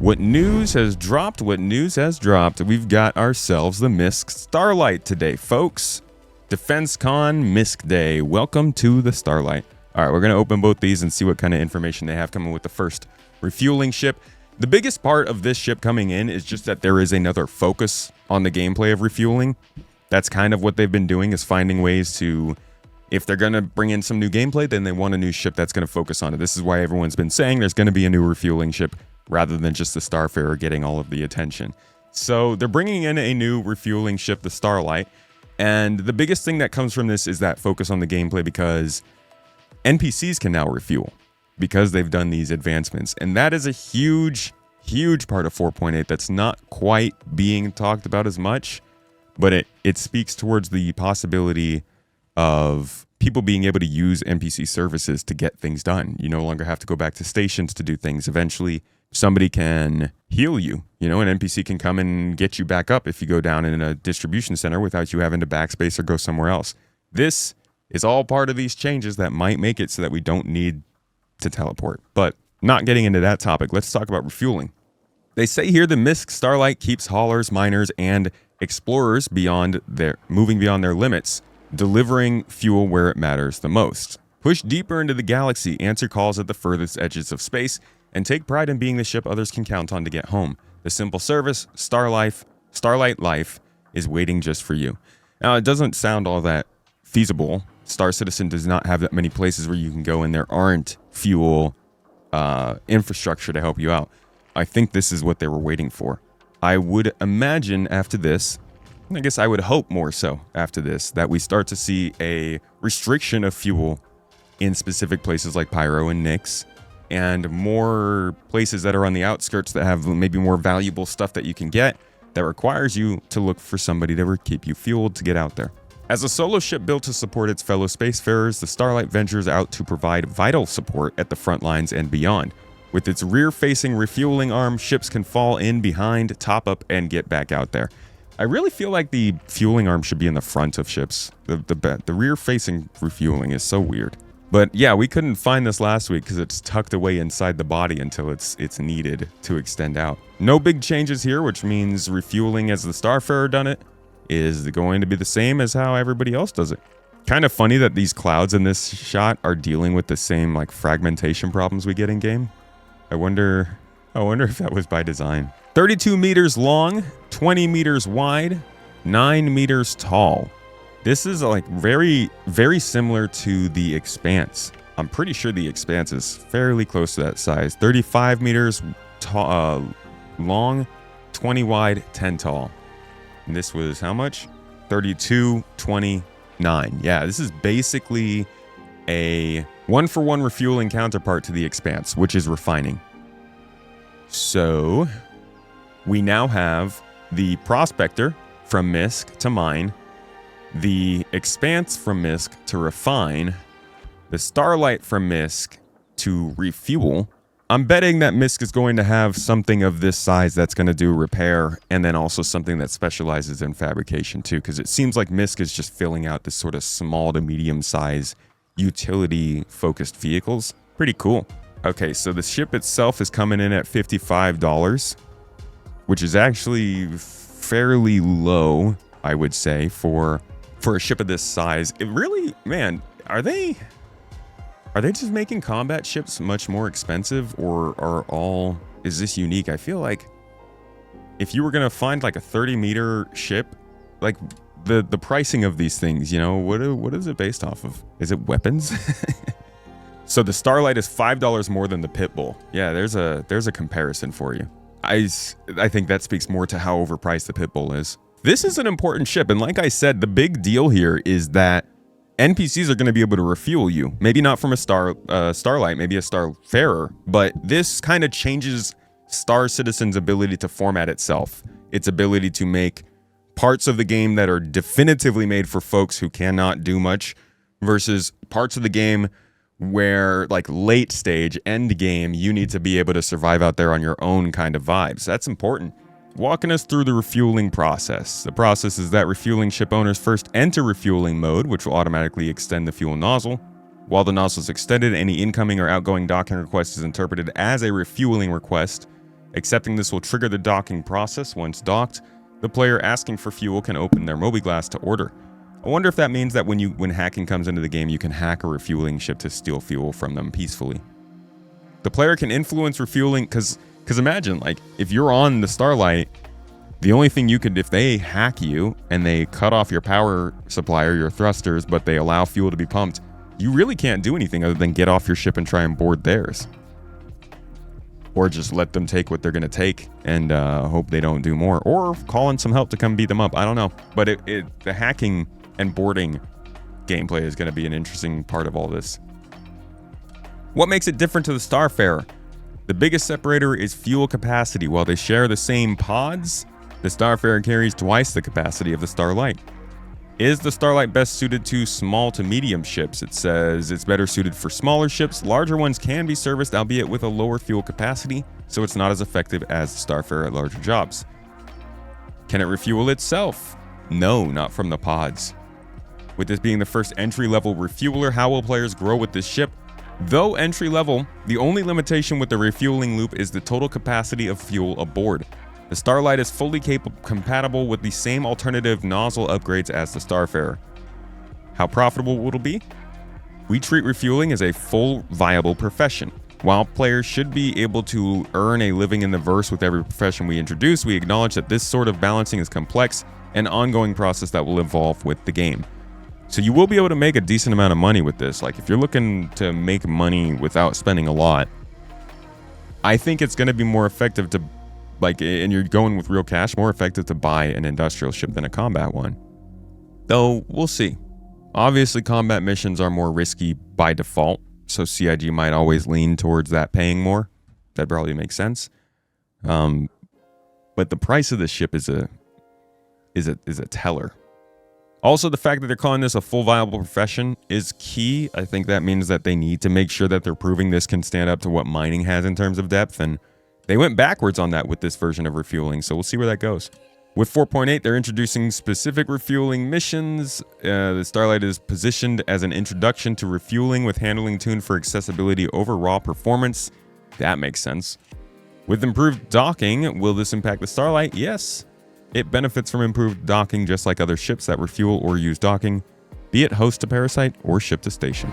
What news has dropped? What news has dropped? We've got ourselves the MISC Starlite today, folks. Defense Con MISC Day. Welcome to the Starlite. All right, we're going to open both these and see what kind of information they have coming with the first refueling ship. The biggest part of this ship coming in is just that there is another focus on the gameplay of refueling. That's kind of what they've been doing, is finding ways to, if they're going to bring in some new gameplay, then they want a new ship that's going to focus on it. This is why everyone's been saying there's going to be a new refueling ship rather than just the Starfarer getting all of the attention. So they're bringing in a new refueling ship, the Starlite. And the biggest thing that comes from this is that focus on the gameplay, because NPCs can now refuel because they've done these advancements. And that is a huge part of 4.8 that's not quite being talked about as much, but it speaks towards the possibility of people being able to use NPC services to get things done. You no longer have to go back to stations to do things. Eventually, somebody can heal you. You know, an NPC can come and get you back up if you go down in a distribution center without you having to backspace or go somewhere else. This is all part of these changes that might make it so that we don't need to teleport. But not getting into that topic, let's talk about refueling. They say here the MISC Starlite keeps haulers, miners, and explorers moving beyond their limits, delivering fuel where it matters the most. Push deeper into the galaxy, answer calls at the furthest edges of space, and take pride in being the ship others can count on to get home. The simple service, Starlight Life, is waiting just for you. Now, it doesn't sound all that feasible. Star Citizen does not have that many places where you can go, and there aren't fuel infrastructure to help you out. I think this is what they were waiting for. I would imagine after this, I guess I would hope more so after this, that we start to see a restriction of fuel in specific places like Pyro and Nyx, and more places that are on the outskirts that have maybe more valuable stuff that you can get that requires you to look for somebody to keep you fueled to get out there. As a solo ship built to support its fellow spacefarers, the Starlite ventures out to provide vital support at the front lines and beyond. With its rear-facing refueling arm, ships can fall in behind, top up, and get back out there. I really feel like the fueling arm should be in the front of ships. The rear-facing refueling is so weird. But yeah, we couldn't find this last week because it's tucked away inside the body until it's needed to extend out. No big changes here, which means refueling as the Starfarer done it is going to be the same as how everybody else does it. Kind of funny that these clouds in this shot are dealing with the same like fragmentation problems we get in game. I wonder if that was by design. 32 meters long, 20 meters wide, 9 meters tall. This is like very, very similar to the Expanse. I'm pretty sure the Expanse is fairly close to that size. 35 meters long, 20 wide, 10 tall. And this was how much? 32, 29. Yeah, this is basically a one-for-one refueling counterpart to the Expanse, which is refining. So we now have the Prospector from MISC to mine, the Expanse from MISC to refine, the Starlite from MISC to refuel. I'm betting that MISC is going to have something of this size that's going to do repair, and then also something that specializes in fabrication too, because it seems like MISC is just filling out this sort of small to medium size utility focused vehicles. Pretty cool. Okay, so the ship itself is coming in at $55, which is actually fairly low, I would say, for a ship of this size. It really, man, are they just making combat ships much more expensive, or is this unique? I feel like if you were gonna find like a 30-meter ship, like the pricing of these things, you know, what is it based off of? Is it weapons? So the Starlite is $5 more than the Pitbull. Yeah, there's a comparison for you. I think that speaks more to how overpriced the Pitbull is. This is an important ship, and like I said, the big deal here is that NPCs are going to be able to refuel you. Maybe not from a Starlight, maybe a Starfarer, but this kind of changes Star Citizen's ability to format itself. Its ability to make parts of the game that are definitively made for folks who cannot do much versus parts of the game where, like, late stage, end game, you need to be able to survive out there on your own kind of vibes. That's important. Walking us through the refueling process. The process is that refueling ship owners first enter refueling mode, which will automatically extend the fuel nozzle. While the nozzle is extended, any incoming or outgoing docking request is interpreted as a refueling request. Accepting this will trigger the docking process. Once docked, the player asking for fuel can open their mobiGlas to order. I wonder if that means that when hacking comes into the game, you can hack a refueling ship to steal fuel from them peacefully. The player can influence refueling, because imagine, like, if you're on the Starlite, the only thing you could, if they hack you and they cut off your power supply or your thrusters, but they allow fuel to be pumped, you really can't do anything other than get off your ship and try and board theirs. Or just let them take what they're going to take and hope they don't do more. Or call in some help to come beat them up. I don't know. But the hacking and boarding gameplay is going to be an interesting part of all this. What makes it different to the Starfarer? The biggest separator is fuel capacity. While they share the same pods, the Starfarer carries twice the capacity of the Starlite. Is the Starlite best suited to small to medium ships? It says it's better suited for smaller ships. Larger ones can be serviced, albeit with a lower fuel capacity, so it's not as effective as the Starfarer at larger jobs. Can it refuel itself? No, not from the pods. With this being the first entry-level refueler, how will players grow with this ship? Though entry-level, the only limitation with the refueling loop is the total capacity of fuel aboard. The Starlite is fully compatible with the same alternative nozzle upgrades as the Starfarer. How profitable will it be? We treat refueling as a full, viable profession. While players should be able to earn a living in the verse with every profession we introduce, we acknowledge that this sort of balancing is complex and ongoing process that will evolve with the game. So you will be able to make a decent amount of money with this. Like, if you're looking to make money without spending a lot, I think it's going to be more effective to, like, and you're going with real cash, more effective to buy an industrial ship than a combat one. Though, we'll see. Obviously, combat missions are more risky by default, so CIG might always lean towards that paying more. That probably makes sense. But the price of the ship is a teller. Also, the fact that they're calling this a full viable profession is key. I think that means that they need to make sure that they're proving this can stand up to what mining has in terms of depth, and they went backwards on that with this version of refueling, so we'll see where that goes. With 4.8, they're introducing specific refueling missions. The Starlite is positioned as an introduction to refueling with handling tuned for accessibility over raw performance. That makes sense. With improved docking, will this impact the Starlite? Yes. It benefits from improved docking just like other ships that refuel or use docking, be it host to parasite or ship to station.